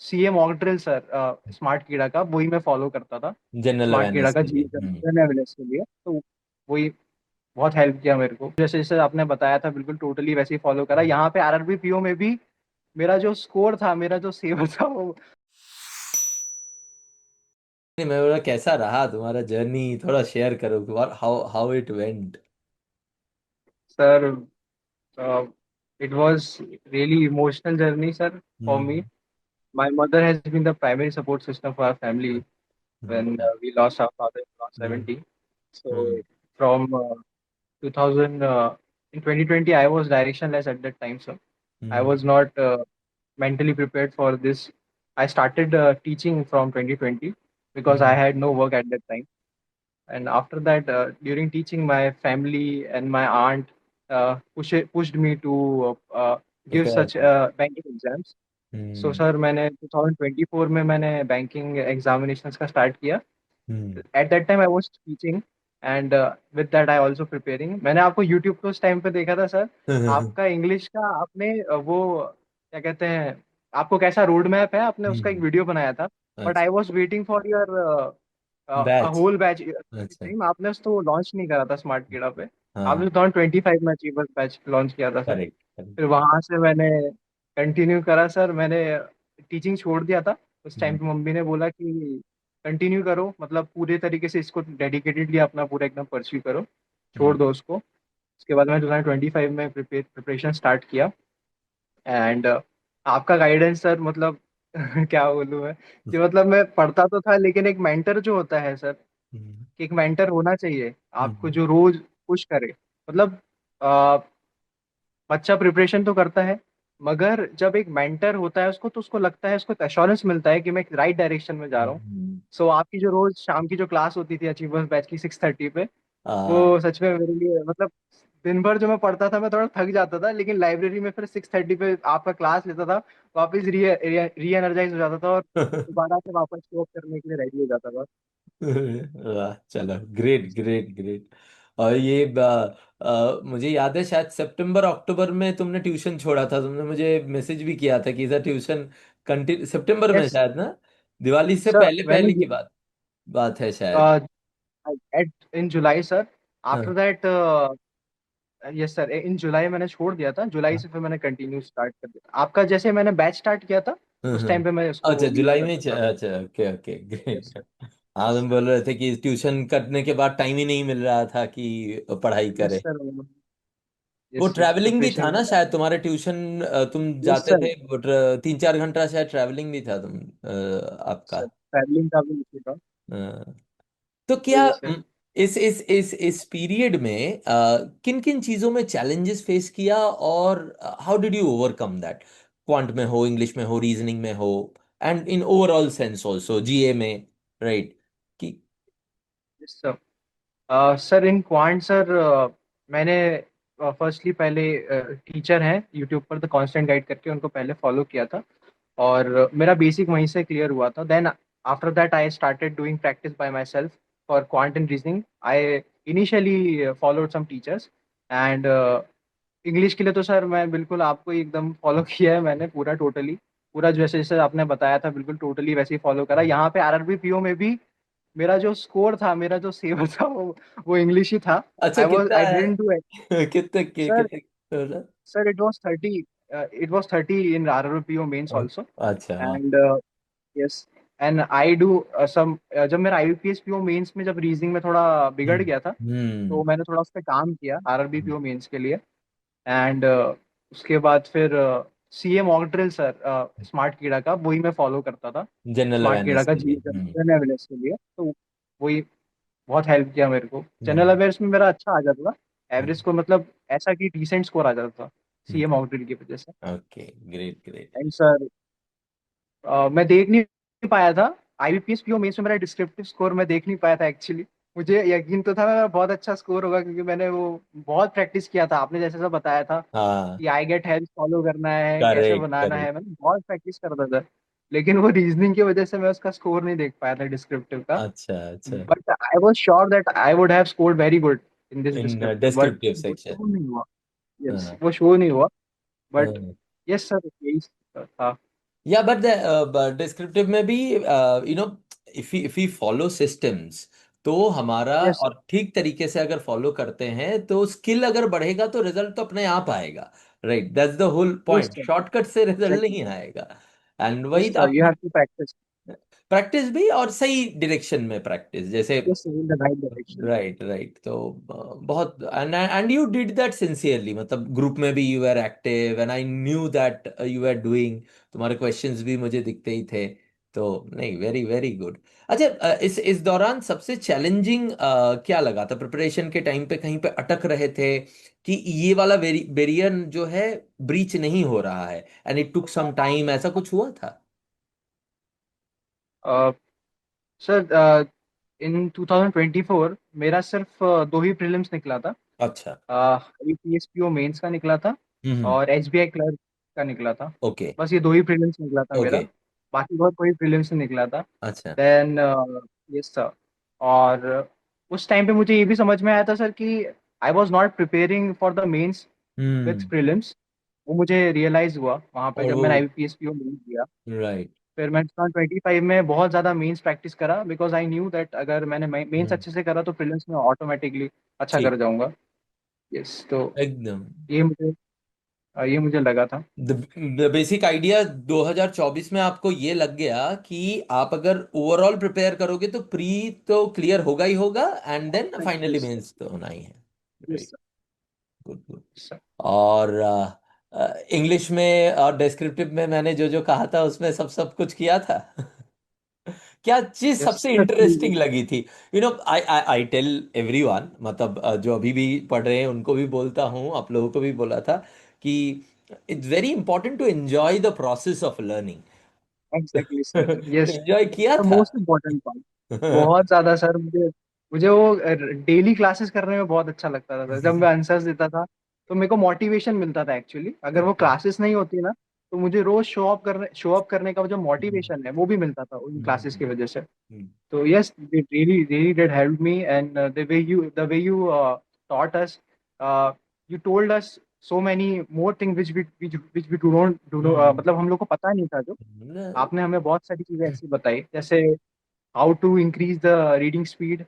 CA mock drill sir, smart कीड़ा का वही मैं फॉलो करता था। जनरल स्मार्ट कीड़ा अवेयरनेस का के जी लिए। जनरल अवेयरनेस के लिए, तो वही बहुत हेल्प किया मेरे को। जैसे जैसे आपने बताया था बिल्कुल टोटली वैसे ही फॉलो करा। यहाँ पे आरआरबी पीओ में भी मेरा जो स्कोर था, मेरा जो सेवर था वो। नहीं, मैं बोला कैसा रहा तुम्हारा जर्नी, थोड़ा शेयर करो, और how how it went. Sir, it was really emotional journey sir for me. Hmm. My mother has been the primary support system for our family when अच्छा। we lost our father in hmm 1970. So hmm from 2000, in 2020, I was directionless at that time, sir. I hmm was not mentally prepared for this. I started teaching from 2020 because I hmm. had no work at that time. And after that, during teaching, my family and my aunt pushed me to give prepare such कर। banking exams. So hmm sir मैंने 2024 में मैंने banking examinations का start किया। Hmm at that time I was teaching and with that I also preparing. मैंने आपको YouTube पे उस टाइम पे देखा था सर। आपका इंग्लिश का आपने वो क्या कहते हैं, आपको कैसा रोड मैप है, आपने उसका एक हम्म। वीडियो बनाया था। बट अच्छा। I was waiting for your batch. Whole batch अच्छा। टाइम। आपने उसको लॉन्च नहीं करा था स्मार्ट कीड़ा पे। हाँ। आपने 2025 में अचीवर्स बैच लॉन्च किया था सर। Correct correct. फिर वहां से मैंने कंटिन्यू करा सर। मैंने टीचिंग छोड़ दिया था उस टाइम हम्म पे। मम्मी ने बोला कि कंटिन्यू करो, मतलब पूरे तरीके से इसको डेडिकेटेडली अपना पूरा एकदम परस्यू करो, छोड़ हम्म दो उसको। उसके बाद मैंने 2025 में प्रिपरेशन स्टार्ट किया। एंड आपका गाइडेंस सर, मतलब क्या बोलूँ मैं कि मतलब मैं पढ़ता तो था, लेकिन एक मेंटर जो होता है सर, हम्म कि एक मेंटर होना चाहिए आपको हम्म जो रोज पुश करे। मतलब बच्चा प्रिपरेशन तो करता है, मगर जब एक मेंटर होता है उसको, तो उसको लगता है, उसको एक एश्योरेंस मिलता है कि मैं राइट डायरेक्शन में जा रहा हूँ। हम्म। सो आपकी जो रोज शाम की जो क्लास होती थी अचीवर्स बैच की 6:30 पे, हाँ। वो सच में मेरे लिए मतलब दिन भर जो मैं पढ़ता था मैं थोड़ा थक जाता था, लेकिन लाइब्रेरी में फिर 6:30 पे आपका क्लास लेता था, वापस री एनर्जाइज हो जाता था और दोबारा से वापस शो करने के लिए रेडी हो जाता था। वाह, चलो, ग्रेट ग्रेट ग्रेट। और ये मुझे याद है शायद सितंबर अक्टूबर में तुमने ट्यूशन छोड़ा था, तुमने मुझे मैसेज भी किया था कि सर ट्यूशन कंटिन्यू, सितंबर में यस शायद ना, दिवाली से सर, पहले मैंने पहले की बात बात है शायद। एट इन जुलाई सर। आफ्टर हाँ दैट, यस सर, इन जुलाई मैंने छोड़ दिया था। जुलाई हाँ से फिर मैंने कंटिन्यू स्टार्ट कर दिया। आपका जैसे मैंने बैच स्टार्ट किया था उस टाइम पे मैं अच्छा, उसको लीड जुलाई में करता था। अच्छा, ओके ओके, यस ग्रेट। हाँ, यस तुम बोल रहे थे कि ट्यूशन करने के बाद टाइम ही नहीं मिल रहा था कि पढ़ाई यस करे। सर। वो यस यस, ट्रैवलिंग भी था प्रिपरेशन। ना शायद तुम्हारे ट्यूशन, तुम यस जाते सर। थे, 3-4 घंटा शायद ट्रैवलिंग भी था तुम, आपका। सर ट्रैवलिंग का भी इशू था। अ, तो क्या वही सर। इस पीरियड में किन किन चीजों में चैलेंजेस फेस किया, और how did you overcome that? Quant में हो, इंग्लिश में हो, रीजनिंग में हो, and in overall sense also, GA में, राइट? कि yes sir. Sir in quant sir, मैंने फर्स्टली पहले टीचर हैं यूट्यूब पर द कांस्टेंट गाइड करके, उनको पहले फॉलो किया था और मेरा बेसिक वहीं से क्लियर हुआ था। Then after that I started doing practice by my self for quant and reasoning. I initially followed some teachers and English के लिए तो सर मैं बिल्कुल आपको ही एकदम फॉलो किया है मैंने पूरा टोटली। पूरा जैसे जैसे आपने बताया था बिल्कुल टोटली वैसे ही फॉलो करा। यहाँ पे आरआरबी पीओ में भी मेरा जो स्कोर था, मेरा जो सेवर था, वो इंग्लिश ही था। अच्छा, कितना आई है? Didn't do it sir. कितने? Sir it was 30, it was 30 in RRB PO mains also. अच्छा, हाँ। And yes, and I do some, जब मेरा आईबीपीएस पीओ मेंस में जब रीजनिंग में थोड़ा बिगड़ हम्म गया था, हम्म तो मैंने थोड़ा उस पर काम किया आरआरबी पीओ मेंस के लिए। एंड उसके बाद फिर CA mock drill sir, smart कीड़ा का वही मैं फॉलो करता था। जनरल स्मार्ट कीड़ा अवेयरनेस का के जी लिए। जनरल अवेयरनेस के लिए, तो वही बहुत हेल्प किया मेरे को। जनरल हम्म अवेयर्स में मेरा अच्छा आ जाता था, एवरेज हम्म को मतलब ऐसा कि डिसेंट स्कोर आ जाता था सीए मॉक ड्रिल की वजह से। Okay, great great. And sir, मैं देख नहीं पाया था आईबीपीएस पीओ मेंस में मेरा डिस्क्रिप्टिव स्कोर मैं देख नहीं पाया था एक्चुअली। मुझे यकीन तो था मेरा बहुत अच्छा स्कोर होगा, क्योंकि मैंने वो बहुत प्रैक्टिस किया था, आपने जैसे सब बताया था हाँ, कि आई गेट हेल्प फॉलो करना है, कैसे करेक्ट बनाना है, करेक्ट। मैंने बहुत प्रैक्टिस करता था। लेकिन वो रीजनिंग की वजह से मैं उसका स्कोर नहीं देख पाया था डिस्क्रिप्टिव का। अच्छा अच्छा। But I was sure that I would have scored very good in this in descriptive, but descriptive वो सेक्शन। शो नहीं हुआ। यस, हाँ वो शो नहीं हुआ। बट हाँ। यस सर, यही था। या बट डिस्क्रिप्टिव में भी you know if we follow systems तो हमारा, यस सर। और ठीक तरीके से अगर फॉलो करते हैं तो स्किल अगर बढ़ेगा तो रिजल्ट तो अपने आप आएगा। Right, that's the whole yes point, sir. Shortcut से रिजल्ट एग्जैक्टली नहीं सर। आएगा। एंड यस वही तो सर, यू आपने, हैव टू प्रैक्टिस। प्रैक्टिस भी और सही डायरेक्शन में प्रैक्टिस, जैसे yes sir, in the right direction. Right right. तो बहुत, and you did that sincerely, मतलब ग्रुप में भी you are active and I knew that you are doing, तुम्हारे क्वेश्चंस भी मुझे दिखते ही थे। तो नहीं, वेरी वेरी गुड। अच्छा, इस दौरान सबसे चैलेंजिंग क्या लगा था प्रिपरेशन के टाइम पे? कहीं पे अटक रहे थे कि ये वाला बैरियर जो है ब्रीच नहीं हो रहा है, and it took some time, ऐसा कुछ हुआ था? सर, इन 2024 मेरा सिर्फ दो ही प्रीलिम्स निकला था। अच्छा। यूपीएसपीओ मेंस का निकला था हम्म। और एसबीआई क्लर्क का निकला था। ओके। बस ये दो ही प्रीलिम्स निकला था ओके। मेरा। बाकी बहुत कोई प्रीलिम्स नहीं निकला था। अच्छा। Then yes sir. और उस टाइम पे मुझे ये भी समझ में आया था सर कि I was not preparing for the mains with hmm. Prelims. वो मुझे रियलाइज हुआ वहाँ पे और जब वो, मैंने आईपीएसपीओ मेंस दिया। राइट। फिर मैं 2025 में बहुत ज़्यादा मेंस प्रैक्टिस करा, बिकॉज आई न्यू दैट अगर मैंने मेंस हम्म। अच्छे से करा तो प्रीलिम्स में ऑटोमेटिकली अच्छा कर ठीक। जाऊंगा। यस, तो एकदम। ये मुझे ये मुझे लगा था। द बेसिक आइडिया 2024 में आपको ये लग गया कि आप अगर ओवरऑल प्रिपेयर करोगे तो प्री तो क्लियर होगा ही होगा, and then finally yes mains तो होना ही है। Yes right. Good good. Sir. और इंग्लिश में और डिस्क्रिप्टिव में मैंने जो जो कहा था उसमें सब सब कुछ किया था। क्या चीज यस सबसे सर। इंटरेस्टिंग लगी थी? आई आई आई टेल एवरीवन, मतलब जो अभी भी पढ़ रहे हैं उनको भी बोलता हूँ, आप लोगों को भी बोला था कि it's very important to enjoy the process of learning. Exactly sir. तो यस, एंजॉय किया था? Most important part. बहुत ज्यादा सर, मुझे मुझे वो डेली क्लासेस करने में बहुत अच्छा लगता था सर। जब मैं आंसर्स देता था तो मेरे को मोटिवेशन मिलता था एक्चुअली। अगर वो क्लासेस नहीं होती ना तो मुझे रोज शो अप करने का जो मोटिवेशन है वो भी मिलता था उन क्लासेस की वजह से। So yes, it really did help me, and the way you taught us, uh, you told us so many more things which we do know, मतलब हम लोग को पता नहीं था जो आपने हमें बहुत सारी चीजें ऐसी बताई, जैसे how to increase the reading speed.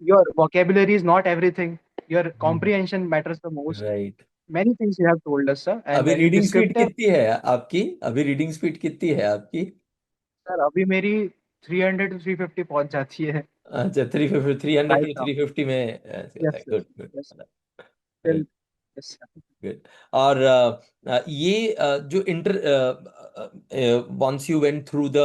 Your vocabulary is not everything. Your comprehension matters the most. Right. Many things you have told us, sir, and अभी in रीडिंग स्पीड descriptive, कितनी है आपकी? अभी रीडिंग स्पीड कितनी है आपकी? Sir अभी मेरी 300 to 350 पहुंच जाती है अच्छा, 350, 300 राइट टू नाउ। 350 में ऐसे होता यस है। Sir. Good yes good. Sir. Yes sir. Good. और ये जो inter once you went through the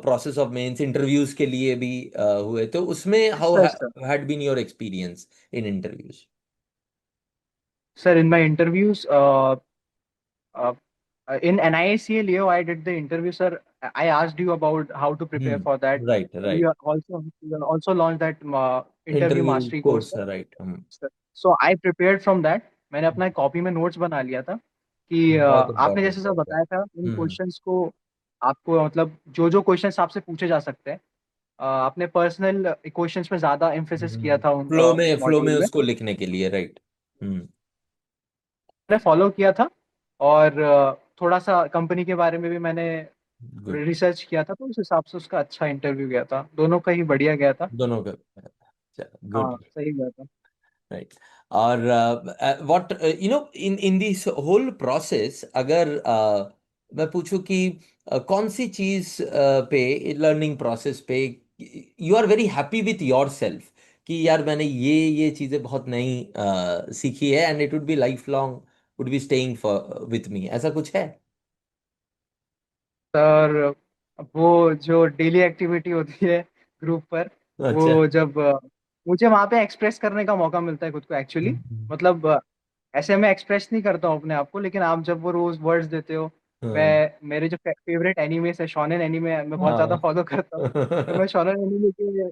process of mains, interviews के लिए भी हुए, तो उसमें how sir sir had been your experience in interviews? Sir in my interviews in NISCA Leo, I did the interview, sir. I asked you about how to prepare for that, hmm. Right and right. you also launched that interview interview mastery course, course sir. है, right. हम So I prepared from that. मैंने अपना copy में notes बना लिया था कि बहुत आपने इम्पोर्टेंट जैसे है सर सर। बताया था उन क्वेश्चंस को आपको मतलब जो जो क्वेश्चंस आपसे पूछे जा सकते हैं, आपने पर्सनल क्वेश्चंस पे ज्यादा एम्फेसिस किया था उन फ्लो में मॉड्यूल में। उसको लिखने के लिए, राइट। हम्म। मैंने फॉलो किया था। और थोड़ा सा कंपनी के बारे में भी मैंने गुड। रिसर्च किया था, तो उस हिसाब से उसका अच्छा इंटरव्यू गया था, दोनों का ही बढ़िया गया था। दोनों का। हाँ गुड। सही गया था। राइट। और what in this whole process, अगर मैं पूछूं कि कौन सी चीज पे, लर्निंग प्रोसेस पे you are very happy with your self, कि यार मैंने ये चीजें बहुत नई सीखी है, and it would be life long, would be staying for with me, ऐसा कुछ है? सर वो जो डेली एक्टिविटी होती है ग्रुप पर, अच्छा। वो जब मुझे वहाँ पे एक्सप्रेस करने का मौका मिलता है खुद को एक्चुअली। मतलब ऐसे मैं एक्सप्रेस नहीं करता हूँ अपने आप को, लेकिन आप जब वो रोज वर्ड्स देते हो। हाँ। मैं मेरे जो फेवरेट एनिमेस है शोनेन एनिमे, मैं बहुत ज्यादा हाँ। फॉलो करता हूँ। तो मैं शोनेन एनिमे के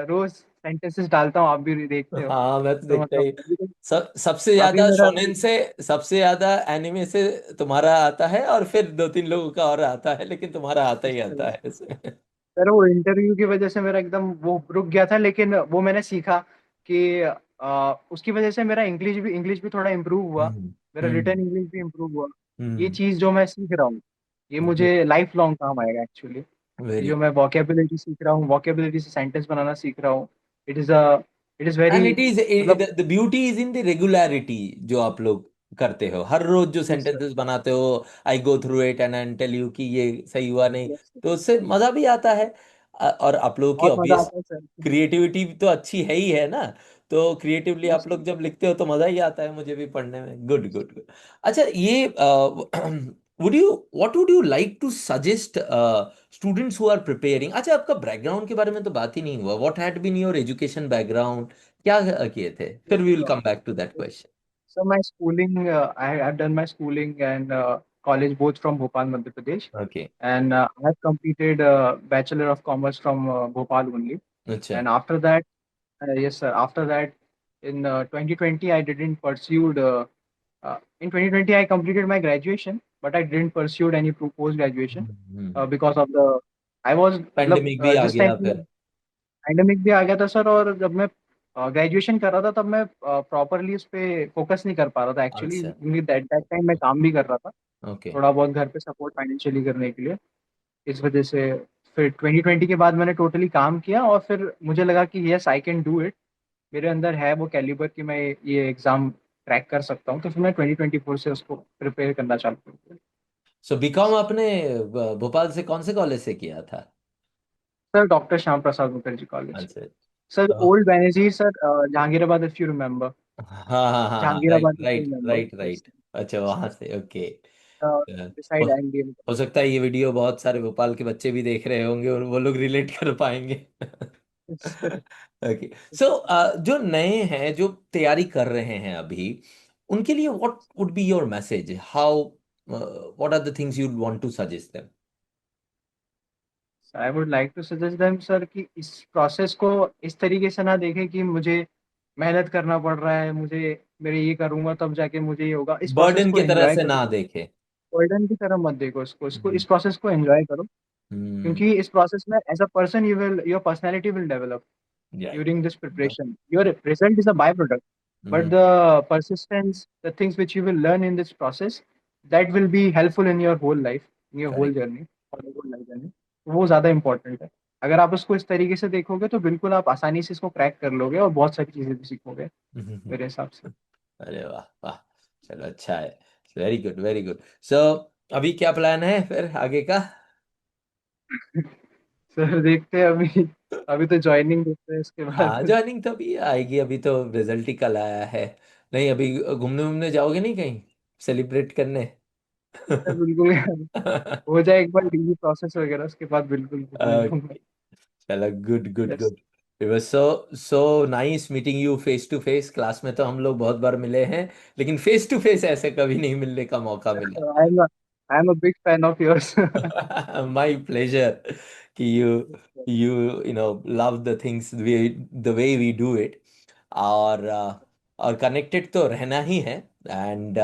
रोज सेंटेंसेस डालता हूँ, आप भी देखते हो। हाँ, मैं तो तो देखता मतलब ही। अभी तो सबसे अभी ज्यादा मेरा शोनेन से, सबसे ज्यादा एनिमे से तुम्हारा आता है, और फिर दो तीन लोगों का और आता है, लेकिन तुम्हारा आता ही आता है इसमें। सर वो इंटरव्यू की वजह से मेरा एकदम वो रुक गया था, लेकिन वो मैंने सीखा कि उसकी वजह से मेरा इंग्लिश भी थोड़ा इम्प्रूव हुआ। हम्म। मेरा रिटर्न हम्म। इंग्लिश भी इम्प्रूव हुआ। ये हम्म। चीज़ जो मैं सीख रहा हूँ, ये मुझे लाइफ लॉन्ग काम आएगा एक्चुअली। ये वेरी। जो मैं वोकेबुलरी सीख रहा हूँ, वोकेबुलरी से सेंटेंस बनाना सीख रहा हूँ, it is a it is very and it is मतलब। The beauty is in the regularity जो आप लोग करते हो, हर रोज जो यस सर। सेंटेंसेस बनाते हो, I go through it and and tell you कि ये सही हुआ नहीं, यस सर। तो उससे मजा भी आता है। और आप लोगों की बहुत मजा ऑब्वियस आता है सर। क्रिएटिविटी तो अच्छी है ही है ना, तो क्रिएटिवली यस आप सर। लोग जब लिखते हो तो मजा ही आता है, मुझे भी पढ़ने में। Good good good. अच्छा ये would you what would you like to suggest students who are preparing? अच्छा आपका बैकग्राउंड के बारे में तो बात ही नहीं हुआ, what had been your education background, क्या किए थे? फिर we will come back to that question. So my schooling, I've done my schooling and college both from Bhopal, Madhya Pradesh, okay. and I have completed Bachelor of Commerce from Bhopal only. अच्छा। And after that, yes sir, after that, in 2020, I didn't pursued. In 2020, I completed my graduation, but I didn't pursued any post graduation because of the I was मतलब pandemic भी आ जिस गया time फिर। Pandemic भी आ गया था sir. और जब मैं ग्रेजुएशन कर रहा था तब मैं प्रॉपरली उस पर फोकस नहीं कर पा रहा था एक्चुअली, अच्छा। क्योंकि दैट दैट टाइम मैं काम भी कर रहा था ओके। थोड़ा बहुत घर पे सपोर्ट फाइनेंशियली करने के लिए। इस वजह से फिर 2020 के बाद मैंने टोटली काम किया और फिर मुझे लगा कि yes I can do it, मेरे अंदर है वो कैलिबर कि मैं ये एग्ज़ाम क्रैक कर सकता हूँ। तो फिर मैं 2024 से उसको प्रिपेयर करना चालू कर दिया। सो बीकॉम आपने भोपाल से कौन से कॉलेज से किया था? Sir doctor Shyam Prasad Mukherjee college. अच्छा। सर तो old Benazir sir, Jahangirabad, if you remember. हाँ हाँ हाँ हाँ, right Jahangirabad if you right remember. Right right. अच्छा वहां से, ओके। हो, बिसाइड एमडीएम। हो सकता है ये वीडियो बहुत सारे भोपाल के बच्चे भी देख रहे होंगे और वो लोग रिलेट कर पाएंगे। ओके। सो जो नए हैं जो तैयारी कर रहे हैं अभी, उनके लिए what would be your message, how what are the things you want to suggest them? I would like to suggest them sir कि इस प्रोसेस को इस तरीके से ना देखें कि मुझे मेहनत करना पड़ रहा है, मुझे मेरे ये करूंगा तब जाके मुझे ये होगा। इस प्रोसेस बर्डन को की तरह एंजॉय से करो, ना देखे। बर्डन की तरह मत देखो इसको हम्म। इस प्रोसेस को एंजॉय करो। हम्म। क्योंकि इस प्रोसेस में as a person you will your personality will develop right. during this preparation. Your result is a byproduct, but hmm. the persistence, the things which you will learn in this process, that will be helpful in your whole life, in your whole correct. journey, or your whole life journey. तो वो ज़्यादा important है। अगर आप उसको इस तरीके से देखोगे तो बिल्कुल आप आसानी से इसको क्रैक कर लोगे और बहुत सारी चीज़ें भी सीखोगे मेरे हिसाब से। अरे वाह वाह। चलो अच्छा है। Very good very good. So अभी क्या प्लान है फिर आगे का? सर देखते हैं अभी, अभी तो ज्वाइनिंग देखते हैं इसके हाँ बाद। ज्वाइनिंग तो अभी आएगी, अभी तो रिजल्ट ही कल आया है। नहीं अभी घूमने घूमने जाओगे नहीं कहीं सेलिब्रेट करने? सर बिल्कुल हो जाए एक बार डिग्री प्रोसेस वगैरह, उसके बाद बिल्कुल घूमने जाऊंगा। ओके। चलो good good yes. Good. It was so so nice meeting you face to face. Class में तो हम लोग बहुत बार मिले हैं, लेकिन फेस टू फेस ऐसे कभी नहीं मिलने का मौका मिला। I am a big fan of yours. My pleasure कि you know love the things the way we do it। और कनेक्टेड तो रहना ही है। एंड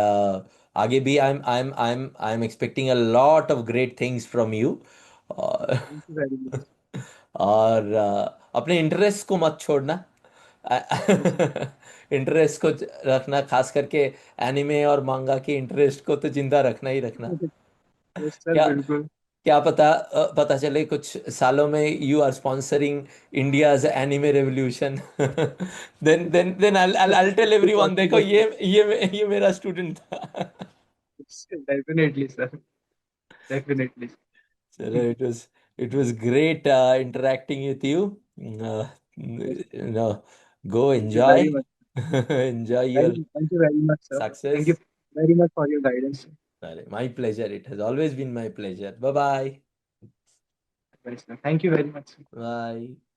आगे भी I am expecting a lot of great things from you. और thank you very much. और अपने इंटरेस्ट को मत छोड़ना। इंटरेस्ट को रखना, खास करके एनिमे और मांगा के इंटरेस्ट को तो जिंदा रखना ही रखना। यस सर क्या बिल्कुल। क्या पता पता चले कुछ सालों में you are sponsoring India's anime revolution. Then I'll tell everyone देखो ये मेरा स्टूडेंट था। Definitely sir, definitely. चलो it was great interacting with you। uh, you know go thank you enjoy। Very much. enjoy your thank you very much sir, thank you success। Very much for your guidance. My pleasure, it has always been my pleasure। Bye bye। Thank you very much. Bye।